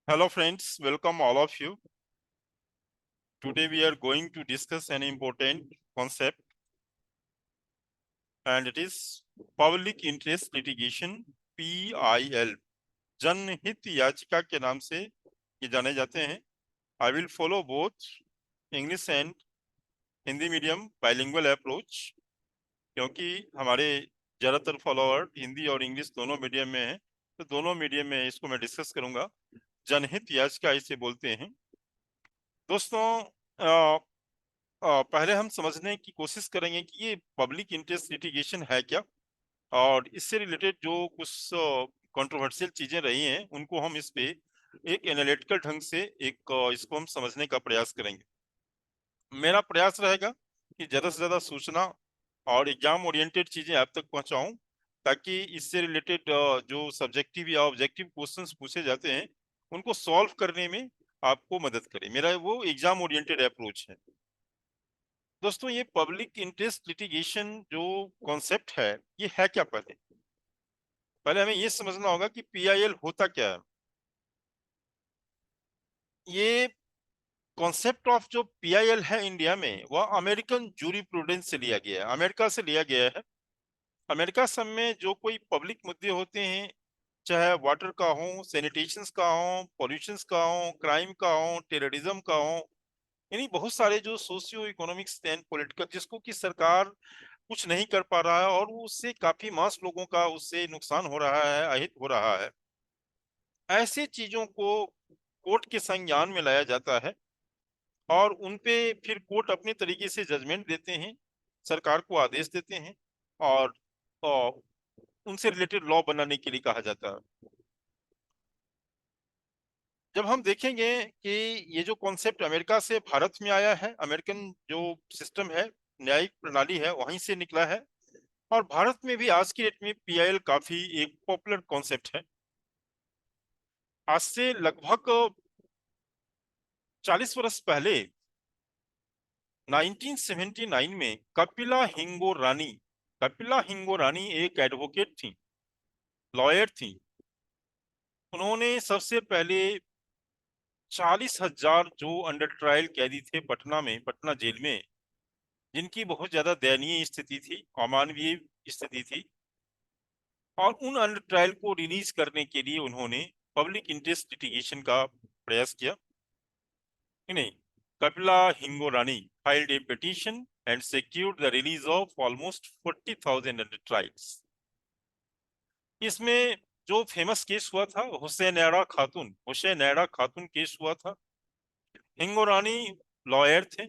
Hello friends, welcome all of you. Today we are going to discuss an important concept and it is public interest litigation PIL. जनहित याचिका के नाम से ये जाने जाते हैं. I will follow both English and Hindi medium bilingual approach क्योंकि हमारे ज़्यादातर फॉलोअर हिंदी और इंग्लिश दोनों मीडियम में हैं, तो दोनों मीडियम में इसको मैं डिस्कस करूंगा. जनहित याचिका इसे बोलते हैं. दोस्तों, पहले हम समझने की कोशिश करेंगे कि ये पब्लिक इंटरेस्ट लिटिगेशन है क्या, और इससे रिलेटेड जो कुछ कंट्रोवर्शियल चीजें रही हैं उनको हम इस पे एक एनालिटिकल ढंग से इसको हम समझने का प्रयास करेंगे. मेरा प्रयास रहेगा कि ज्यादा से ज्यादा सूचना और एग्जाम ओरिएंटेड चीजें आप तक पहुंचाऊं, ताकि इससे रिलेटेड जो सब्जेक्टिव या ऑब्जेक्टिव क्वेश्चंस पूछे जाते हैं उनको सॉल्व करने में आपको मदद करे. मेरा वो एग्जाम ओरिएंटेड अप्रोच है. दोस्तों, ये पब्लिक इंटरेस्ट लिटिगेशन जो कॉन्सेप्ट है ये है क्या? पहले हमें ये समझना होगा कि पीआईएल होता क्या है. ये कॉन्सेप्ट ऑफ जो पीआईएल है इंडिया में वह अमेरिकन जूरिप्रूडेंस से लिया गया है, अमेरिका से लिया गया है. अमेरिका सब में जो कोई पब्लिक मुद्दे होते हैं, चाहे वाटर का हो, सैनिटेशन का हो, पॉल्यूशन का हो, क्राइम का हो, टेररिज्म का हो, यानी बहुत सारे जो सोशियो इकोनॉमिक्स एंड पॉलिटिकल जिसको कि सरकार कुछ नहीं कर पा रहा है और वो उससे काफी मास लोगों का उससे नुकसान हो रहा है, अहित हो रहा है, ऐसे चीजों को कोर्ट के संज्ञान में लाया जाता है और उन पे फिर कोर्ट अपने तरीके से जजमेंट देते हैं, सरकार को आदेश देते हैं और उनसे रिलेटेड लॉ बनाने के लिए कहा जाता है. जब हम देखेंगे कि ये जो कॉन्सेप्ट अमेरिका से भारत में आया है, अमेरिकन जो सिस्टम है, न्यायिक प्रणाली है, वहीं से निकला है, और भारत में भी आज की डेट में पीआईएल काफी एक पॉपुलर कॉन्सेप्ट है. आज से लगभग 40 वर्ष पहले 1979 में कपिला हिंगो रानी एक एडवोकेट थी, लॉयर थी. उन्होंने सबसे पहले 40,000 जो अंडर ट्रायल कैदी थे पटना जेल में, जिनकी बहुत ज्यादा दयनीय स्थिति थी, अमानवीय स्थिति थी, और उन अंडर ट्रायल को रिलीज करने के लिए उन्होंने पब्लिक इंटरेस्ट लिटिगेशन का प्रयास किया. नहीं, कपिला हिंगो रानी filed a petition and secured the release of almost 40,000 under trials. इसमें जो फेमस केस हुआ था हुसैन खातून केस हुआ था. हिंगो रानी लॉयर थे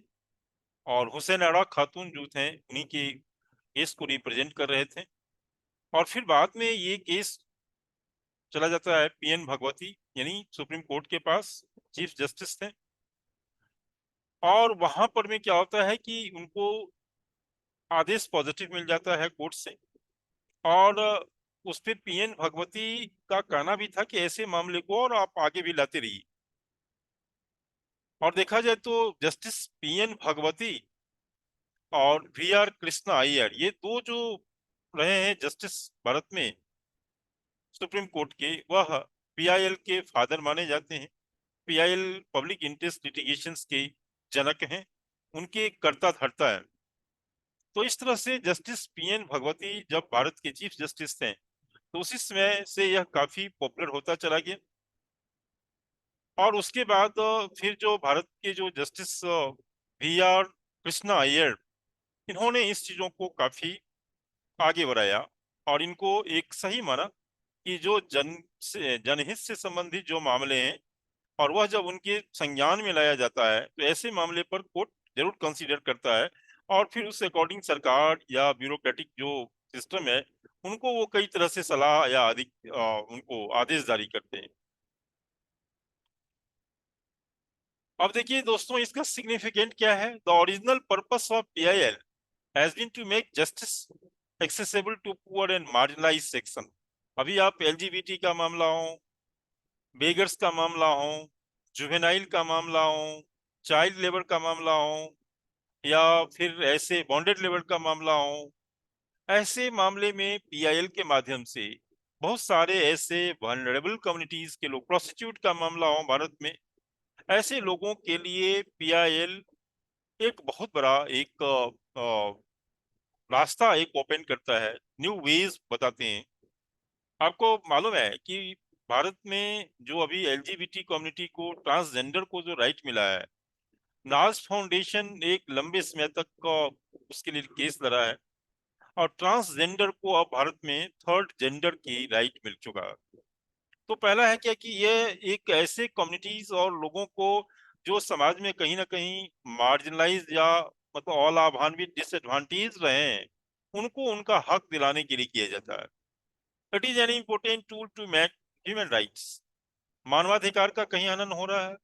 और हुसैन खातून जो थे उन्हीं के केस को रिप्रेजेंट कर रहे थे. और फिर बाद में ये केस चला जाता है पीएन भगवती यानी सुप्रीम कोर्ट के पास, चीफ जस्टिस थे. और वहां पर में क्या होता है कि उनको आदेश पॉजिटिव मिल जाता है कोर्ट से, और उस पे पीएन भगवती का कहना भी था कि ऐसे मामले को और आप आगे भी लाते रहिए. और देखा जाए तो जस्टिस पीएन भगवती और वीआर कृष्णा अय्यर, ये दो जो रहे हैं जस्टिस भारत में सुप्रीम कोर्ट के, वह पीआईएल के फादर माने जाते हैं. पीआईएल पब्लिक इंटरेस्ट लिटिगेशंस के जनक हैं, उनके कर्ता धर्ता है. तो इस तरह से जस्टिस पीएन भगवती जब भारत के चीफ जस्टिस थे तो उसी समय से यह काफी पॉपुलर होता चला गया. और उसके बाद फिर जो भारत के जो जस्टिस वीआर कृष्णा अय्यर, इन्होंने इस चीजों को काफी आगे बढ़ाया और इनको एक सही माना कि जो जनहित से संबंधित जो मामले हैं और वह जब उनके संज्ञान में लाया जाता है तो ऐसे मामले पर कोर्ट जरूर कंसीडर करता है, और फिर उस अकॉर्डिंग सरकार या ब्यूरोक्रेटिक जो सिस्टम है उनको वो कई तरह से सलाह या अधिक उनको आदेश जारी करते हैं. अब देखिए दोस्तों, इसका सिग्निफिकेंट क्या है. The original purpose of PIL has been to make justice accessible to poor and marginalised section. अभी आप एलजीबीटी का मामला हो, बेगर्स का मामला हो, जुवेनाइल का मामला हो, चाइल्ड लेबर का मामला हो, या फिर ऐसे बॉन्डेड लेबर का मामला हो, ऐसे मामले में पीआईएल के माध्यम से बहुत सारे ऐसे वल्नरेबल कम्युनिटीज के लोग, प्रोस्टिट्यूट का मामला हो भारत में, ऐसे लोगों के लिए पीआईएल एक बहुत बड़ा एक रास्ता एक ओपन करता है, न्यू वेज बताते हैं। आपको मालूम है कि भारत में जो अभी एलजीबीटी कम्युनिटी को, ट्रांसजेंडर को जो राइट मिला है, नाज फाउंडेशन एक लंबे समय तक का उसके लिए केस लड़ा है, और ट्रांसजेंडर को अब भारत में थर्ड जेंडर की राइट मिल चुका है। तो पहला है क्या कि ये एक ऐसे कम्युनिटीज और लोगों को जो समाज में कहीं ना कहीं मार्जिनलाइज या मतलब अलाभान्वित, डिसएडवांटेज रहे हैं, उनको उनका हक दिलाने के लिए किया जाता है। It is an important tool to make human rights. मानवाधिकार का कहीं हनन हो रहा है,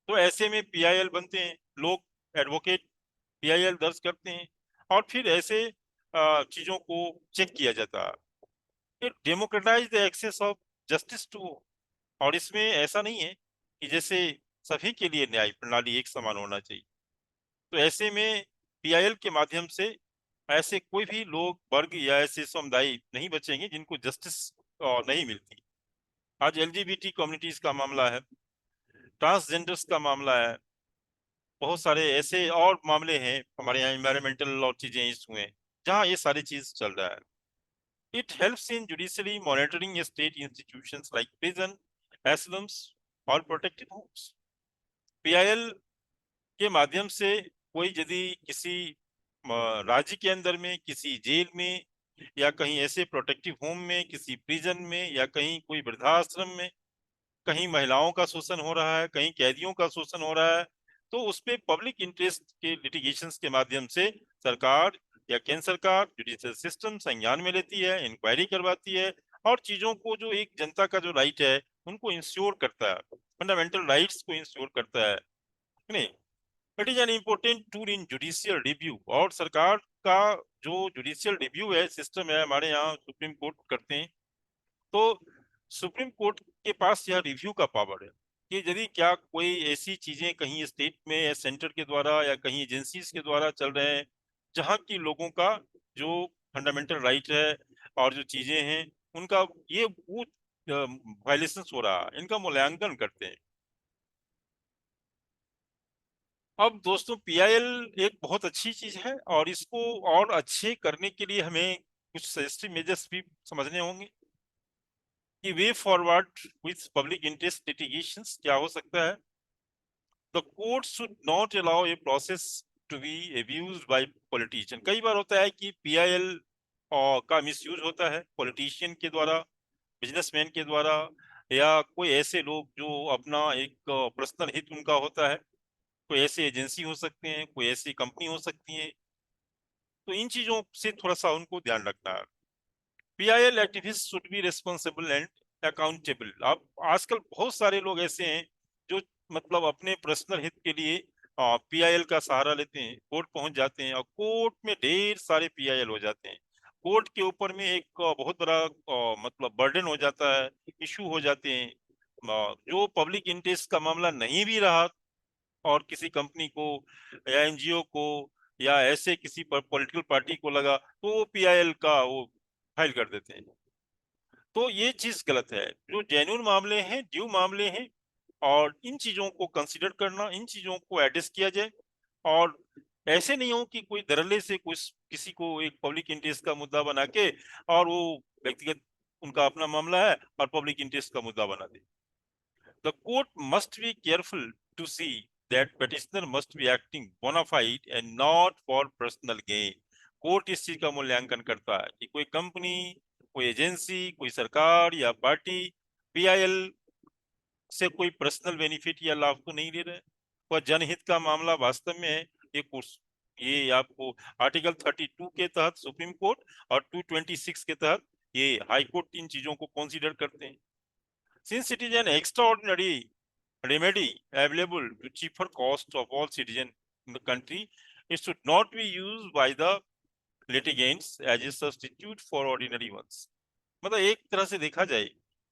तो ऐसे में पीआईएल बनते हैं लोग, एडवोकेट पीआईएल दर्ज करते हैं, और फिर ऐसे चीजों को चेक किया जाता है। It democratise the access of justice to. और इसमें ऐसा नहीं है कि जैसे सभी के लिए न्याय प्रणाली एक समान होना चाहिए। तो ऐसे में पीआईएल के माध्यम से ऐसे कोई भी लोग, वर्ग या ऐसे समुदाय नहीं बचेंगे जिनको जस्टिस नहीं मिलती। आज एलजीबीटी कम्युनिटीज का मामला है, ट्रांसजेंडर्स का मामला है, बहुत सारे ऐसे और मामले हैं हमारे यहाँ, एनवायरमेंटल और चीजें इशू हैं जहाँ ये सारी चीज चल रहा है। It helps in judiciary monitoring state institutions like prison, asylums और प्रोटेक्टेड होम्स। पीआईएल के माध्यम से कोई यदि किसी राज्य के अंदर में, किसी जेल में, या कहीं ऐसे प्रोटेक्टिव होम में, किसी प्रिजन में, या कहीं कोई वृद्धाश्रम में, कहीं महिलाओं का शोषण हो रहा है, कहीं कैदियों का शोषण हो रहा है, तो उस पे पब्लिक इंटरेस्ट के लिटिगेशंस के माध्यम से सरकार या केंद्र सरकार, जुडिशियल सिस्टम संज्ञान में लेती है, इंक्वायरी करवाती है, और चीजों को, जो एक जनता का जो राइट है उनको इंश्योर करता है, फंडामेंटल राइट्स को इंश्योर करता है। नहीं, it is an important tool in judicial review. और सरकार का जो जुडिशियल रिव्यू है, सिस्टम है हमारे यहाँ, सुप्रीम कोर्ट करते हैं, तो सुप्रीम कोर्ट के पास यह रिव्यू का पावर है कि यदि क्या कोई ऐसी चीजें कहीं स्टेट में या सेंटर के द्वारा या कहीं एजेंसीज के द्वारा चल रहे हैं जहाँ की लोगों का जो फंडामेंटल राइट है और जो चीजें हैं उनका ये वो वायलेशन हो रहा है, इनका मूल्यांकन करते हैं। अब दोस्तों, पीआईएल एक बहुत अच्छी चीज है, और इसको और अच्छे करने के लिए हमें कुछ सजेस्टिव मेजर्स भी समझने होंगे कि वे forward with public interest litigations क्या हो सकता है। The court should not allow a process to be abused by politician. कई बार होता है कि पीआईएल का मिसयूज होता है पॉलिटिशियन के द्वारा, बिजनेसमैन के द्वारा, या कोई ऐसे लोग जो अपना एक पर्सनल हित उनका होता है। कोई ऐसी एजेंसी हो सकते हैं, कोई ऐसी कंपनी हो सकती है, तो इन चीजों से थोड़ा सा उनको ध्यान रखना है। PIL activist should be responsible and accountable. अब आजकल बहुत सारे लोग ऐसे हैं जो मतलब अपने पर्सनल हित के लिए पीआईएल का सहारा लेते हैं, कोर्ट पहुंच जाते हैं, और कोर्ट में ढेर सारे पीआईएल हो जाते हैं। कोर्ट के ऊपर में एक बहुत बड़ा मतलब बर्डन हो जाता है, इशू हो जाते हैं। जो पब्लिक इंटरेस्ट का मामला नहीं भी रहा, और किसी कंपनी को या एनजीओ को या ऐसे किसी पर पॉलिटिकल पार्टी को लगा, तो वो पीआईएल का वो फाइल कर देते हैं। तो ये चीज गलत है। जो जेन्युइन मामले हैं, ड्यू मामले हैं, और इन चीजों को कंसीडर करना, इन चीजों को एड्रेस किया जाए। और ऐसे नहीं हो कि कोई धड़ल्ले से कुछ किसी को एक पब्लिक इंटरेस्ट का मुद्दा बना के, और वो व्यक्तिगत उनका अपना मामला है और पब्लिक इंटरेस्ट का मुद्दा बना दे। The court must be careful to see that petitioner must be acting bona fide and not for personal gain. Court इस चीज का मूल्यांकन करता है कि कोई कंपनी, कोई एजेंसी, कोई सरकार या पार्टी पीआईएल से कोई पर्सनल बेनिफिट या लाभ तो नहीं ले रहे। वह जनहित का मामला वास्तव में है। ये कोर्स, ये आपको आर्टिकल 32 के तहत सुप्रीम कोर्ट और 226 के तहत ये हाई कोर्ट इन चीजों को कंसीडर करते हैं। Since it is an extraordinary remedy available to cheaper cost of all citizens in the country, it should not be used by the litigants as a substitute for ordinary ones. मतलब एक तरह से देखा जाए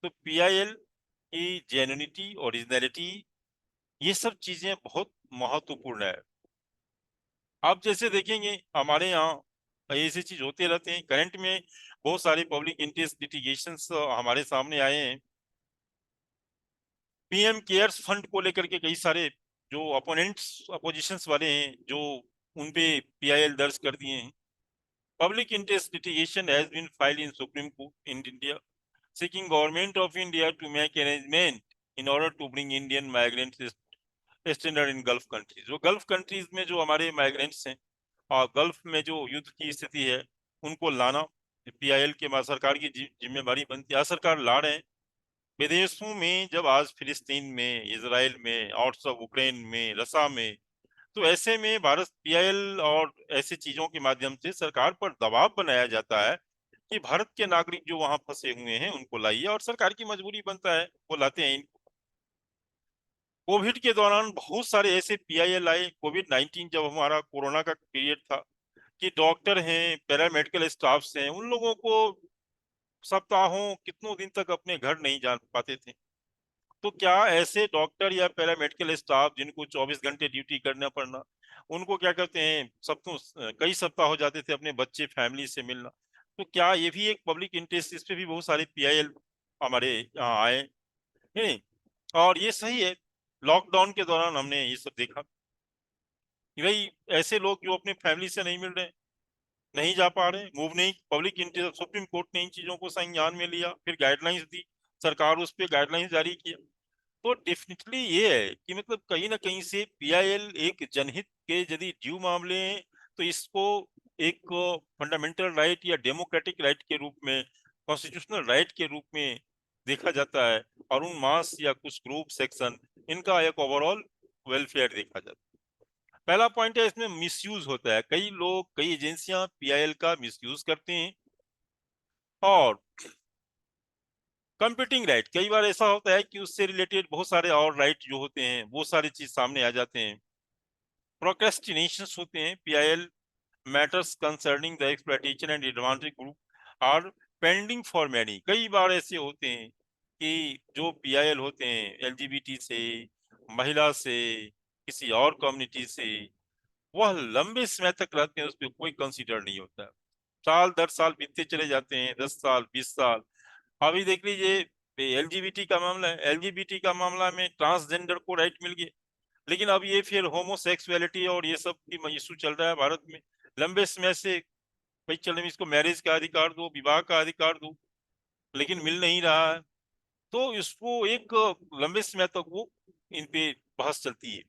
तो PIL की genuinity, originality, ये सब चीजें बहुत महत्वपूर्ण है। आप जैसे देखेंगे हमारे यहाँ ऐसी चीज होते रहते हैं करंट में। बहुत सारे पब्लिक इंटरेस्ट लिटिगेशंस हमारे सामने आए हैं। पीएम केयर्स फंड को लेकर के कई सारे जो अपोनेंट्स अपोजिशंस वाले हैं जो उनपे पीआईएल दर्ज कर दिए हैं। Public interest litigation has been filed in Supreme Court in India seeking government of India to make arrangement in order to bring Indian migrants standard in gulf countries. जो gulf countries में जो हमारे migrants हैं और gulf में जो युद्ध की स्थिति है उनको लाना पीआईएल के सरकार की जिम्मेवारी बनती है। सरकार ला रहे हैं विदेशों में, जब आज फिलिस्तीन में, इसराइल में और सब यूक्रेन में, रसा में, तो ऐसे में भारत पीआईएल और ऐसे चीजों के माध्यम से सरकार पर दबाव बनाया जाता है कि भारत के नागरिक जो वहां फंसे हुए हैं उनको लाइए, और सरकार की मजबूरी बनता है वो लाते हैं। कोविड के दौरान बहुत सारे ऐसे पीआईएल आए। कोविड-19 जब हमारा कोरोना का पीरियड था कि डॉक्टर हैं, पैरामेडिकल स्टाफ्स हैं, उन लोगों को सप्ताहों कितनों दिन तक अपने घर नहीं जा पाते थे। तो क्या ऐसे डॉक्टर या पैरामेडिकल स्टाफ जिनको 24 घंटे ड्यूटी करना पड़ना, उनको क्या कहते हैं कई सप्ताह हो जाते थे अपने बच्चे फैमिली से मिलना, तो क्या ये भी एक पब्लिक इंटरेस्ट, इस पे भी बहुत सारे पीआईएल हमारे यहाँ आए हैं। और ये सही है, लॉकडाउन के दौरान हमने ये सब देखा कि भाई ऐसे लोग जो अपने फैमिली से नहीं मिल रहे, नहीं जा पा रहे, मूव नहीं, पब्लिक इंटरेस्ट, सुप्रीम कोर्ट ने इन चीजों को संज्ञान में लिया, फिर गाइडलाइंस दी, सरकार उस पर गाइडलाइंस जारी किया। तो डेफिनेटली ये है कि मतलब कहीं ना कहीं से पीआईएल एक जनहित के यदि ड्यू मामले हैं तो इसको एक फंडामेंटल राइट या डेमोक्रेटिक राइट के रूप में, कॉन्स्टिट्यूशनल राइट के रूप में देखा जाता है, और उन मास या कुछ ग्रुप सेक्शन इनका एक ओवरऑल वेलफेयर देखा जाता है। पहला पॉइंट है, इसमें मिसयूज होता है, कई लोग, कई एजेंसियां पीआईएल का मिसयूज करते हैं। और कंप्यूटिंग राइट, कई बार ऐसा होता है कि उससे रिलेटेड बहुत सारे और राइट जो होते हैं वो सारी चीज सामने आ जाते हैं। प्रोक्रेस्टिनेशंस होते हैं, PIL matters concerning the exploitation and advantage group are pending for many. कई बार ऐसे होते हैं कि जो पीआईएल होते हैं एलजीबीटी से, महिला से, किसी और कम्युनिटी से, वह लंबे समय तक रहते हैं, उस पर कोई कंसीडर नहीं होता। साल दर साल बीतते चले जाते हैं, 10 साल 20 साल। अभी देख लीजिए एलजीबीटी का मामला है, एलजीबीटी का मामला में ट्रांसजेंडर को राइट मिल गया, लेकिन अब ये फिर होमोसेक्सुअलिटी और ये सब की इशू चल रहा है भारत में लंबे समय से। भाई चलो इसको मैरिज का अधिकार दो, विवाह का अधिकार दो, लेकिन मिल नहीं रहा है। तो इसको एक लंबे समय तक वो इन पे बहस चलती है।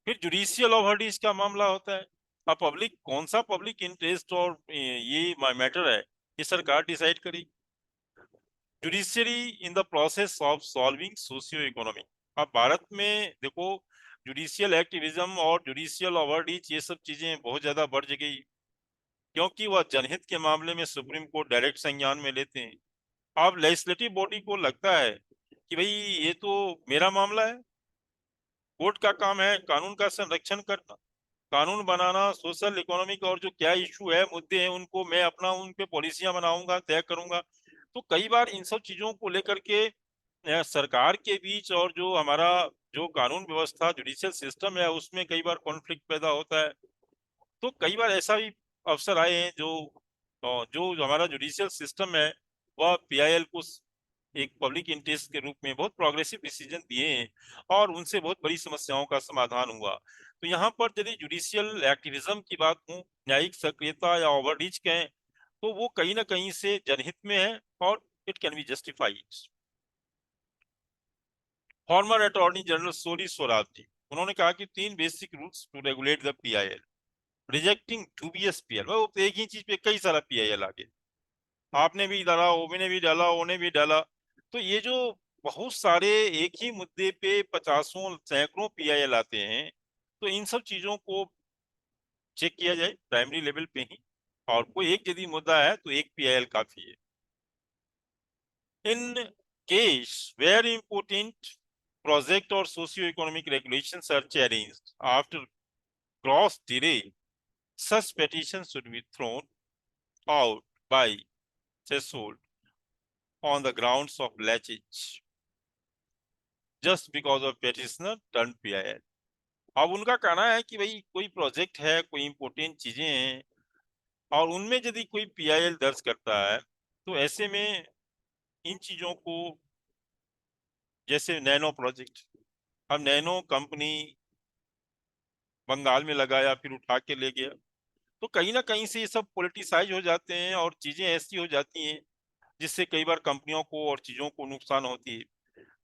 फिर जुडिशियल ओवररीच का मामला होता है। अब पब्लिक कौन सा पब्लिक इंटरेस्ट और ये मैटर है, ये सरकार डिसाइड करेगी। Judiciary in the process of solving socio economic. अब भारत में देखो जुडिशियल एक्टिविज्म और जुडिशियल ओवररीच ये सब चीजें बहुत ज्यादा बढ़ गई, क्योंकि वह जनहित के मामले में सुप्रीम कोर्ट डायरेक्ट संज्ञान में लेते हैं। अब लेजिस्लेटिव बॉडी को लगता है कि भाई ये तो मेरा मामला है, कोर्ट का काम है कानून का संरक्षण करना, कानून बनाना, सोशल इकोनॉमिक और जो क्या इशू है, मुद्दे हैं, उनको मैं अपना उन पे पॉलिसियां बनाऊंगा, तय करूंगा। तो कई बार इन सब चीजों को लेकर के सरकार के बीच और जो हमारा जो कानून व्यवस्था जुडिशियल सिस्टम है उसमें कई बार कॉन्फ्लिक्ट पैदा होता है। तो कई बार ऐसा भी अवसर आए हैं जो हमारा जुडिशियल सिस्टम है वह पीआईएल को एक पब्लिक इंटरेस्ट के रूप में बहुत प्रोग्रेसिव डिसीजन दिए हैं, और उनसे बहुत बड़ी समस्याओं का समाधान हुआ। तो यहाँ पर यदि जुडिशियल एक्टिविज्म की बात हो, न्यायिक सक्रियता या ओवररीच कहें, तो वो कहीं ना कहीं से जनहित में है और it can be justified. Former attorney general Soli Sorabji, उन्होंने कहा कि 3 basic rules to regulate the PIL, rejecting dubious PIL. वो एक ही चीज पे कई सारा पीआईएल आ गया, आपने भी डाला, ओने भी डाला, ओने भी डाला। तो ये जो बहुत सारे एक ही मुद्दे पे पचासों सैकड़ों पीआईएल आते हैं, तो इन सब चीजों को चेक किया जाए प्राइमरी लेवल पे ही, और कोई एक यदि मुद्दा है तो एक पीआईएल काफी है। In case where important project और socio economic regulations are challenged after gross delay, such petitions should be thrown out by threshold on the grounds of laches, just because of petitioner turned PIL। अब उनका कहना है कि भाई कोई project है, कोई इंपोर्टेंट चीजें हैं, और उनमें यदि कोई पीआईएल दर्ज करता है तो ऐसे में इन चीजों को, जैसे नैनो प्रोजेक्ट, अब नैनो कंपनी बंगाल में लगाया फिर उठा के ले गया, तो कहीं ना कहीं से ये सब पॉलिटिसाइज हो जाते हैं और चीजें ऐसी हो जाती हैं जिससे कई बार कंपनियों को और चीजों को नुकसान होती है।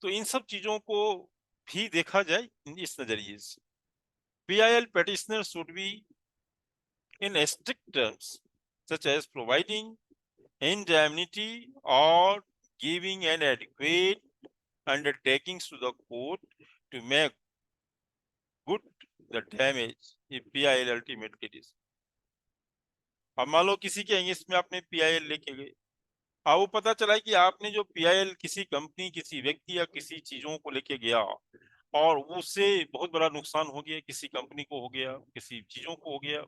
तो इन सब चीजों को भी देखा जाए इस नजरिए से। PIL petitioner should be in strict terms, such as providing indemnity or giving an adequate undertakings to the court to make good the damage if PIL ultimately is। अब मान लो किसी के अगेंस्ट में आपने पीआईएल लेके गए, अब वो पता चला कि आपने जो पीआईएल किसी कंपनी, किसी व्यक्ति या किसी चीजों को लेके गया और उससे बहुत बड़ा नुकसान हो गया, किसी कंपनी को हो गया, किसी चीजों को हो गया,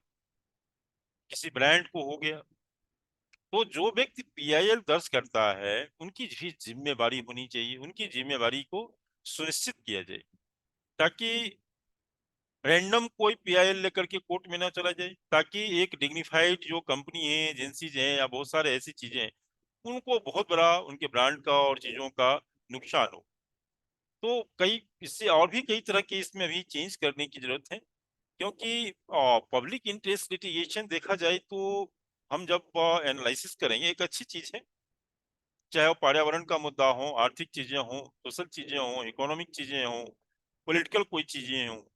किसी ब्रांड को हो गया, तो जो व्यक्ति पीआईएल दर्ज करता है उनकी भी जिम्मेवारी होनी चाहिए, उनकी जिम्मेवारी को सुनिश्चित किया जाए, ताकि रैंडम कोई पीआईएल लेकर के कोर्ट में ना चला जाए, ताकि एक डिग्निफाइड जो कंपनी है, एजेंसीज हैं या बहुत सारे ऐसी चीजें हैं, उनको बहुत बड़ा उनके ब्रांड का और चीजों का नुकसान हो। तो कई इससे और भी कई तरह के इसमें अभी चेंज करने की जरूरत है, क्योंकि पब्लिक इंटरेस्ट लिटिगेशन देखा जाए तो हम जब एनालिसिस करेंगे, एक अच्छी चीज है, चाहे वो पर्यावरण का मुद्दा हो, आर्थिक चीजें हो, सोशल चीजें हो, इकोनॉमिक चीजें हो, पॉलिटिकल कोई चीजें हो,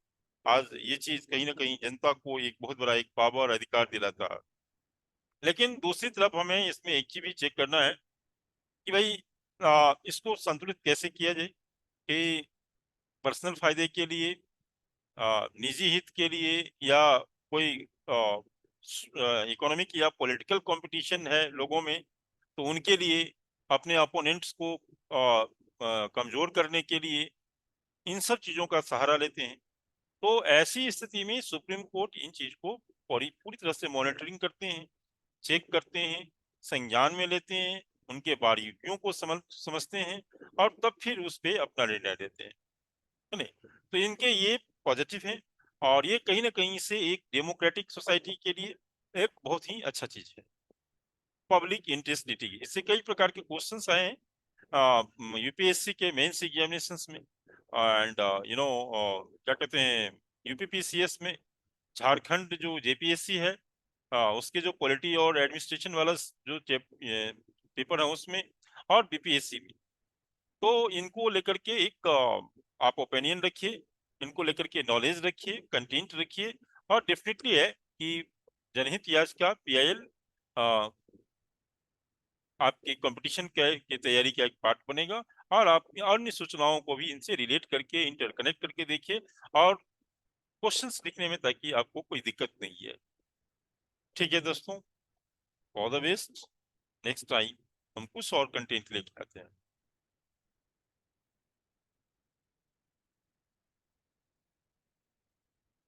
आज ये चीज कहीं ना कहीं जनता को एक बहुत बड़ा एक पावर अधिकार दिलाता है। लेकिन दूसरी तरफ हमें इसमें एक चीज भी चेक करना है कि भाई इसको संतुलित कैसे किया जाए, कि पर्सनल फायदे के लिए, निजी हित के लिए, या कोई इकोनॉमिक या पॉलिटिकल कंपटीशन है लोगों में, तो उनके लिए, अपने अपोनेंट्स को कमजोर करने के लिए इन सब चीजों का सहारा लेते हैं। तो ऐसी स्थिति में सुप्रीम कोर्ट इन चीज को पूरी पूरी तरह से मॉनिटरिंग करते हैं, चेक करते हैं, संज्ञान में लेते हैं, उनके बारीकियों को समझते हैं और तब फिर उस पे अपना निर्णय लेते हैं, है नहीं? तो इनके ये पॉजिटिव है, और ये कहीं ना कहीं से एक डेमोक्रेटिक सोसाइटी के लिए एक बहुत ही अच्छा चीज है। पब्लिक इंटरेस्ट लिटिगेशन, इससे कई प्रकार के क्वेश्चंस आए हैं यूपीएससी के मेंस एग्जामिनेशंस में, एंड क्या कहते हैं, यूपीपीसीएस में, झारखंड जो जेपीएससी है, उसके जो पॉलिटी और एडमिनिस्ट्रेशन वाला जो पेपर है उसमें, और बीपीएससी में। तो इनको लेकर के एक आप ओपिनियन रखिए, इनको लेकर के नॉलेज रखिए, कंटेंट रखिए, और डेफिनेटली है कि जनहित याचिका पीआईएल आपकी कंपटीशन की तैयारी का एक पार्ट बनेगा, और आप अन्य सूचनाओं को भी इनसे रिलेट करके, इंटरकनेक्ट करके देखिए, और क्वेश्चंस लिखने में ताकि आपको कोई दिक्कत नहीं है। ठीक है दोस्तों, all the best, next time हम कुछ और कंटेंट लेके आते हैं।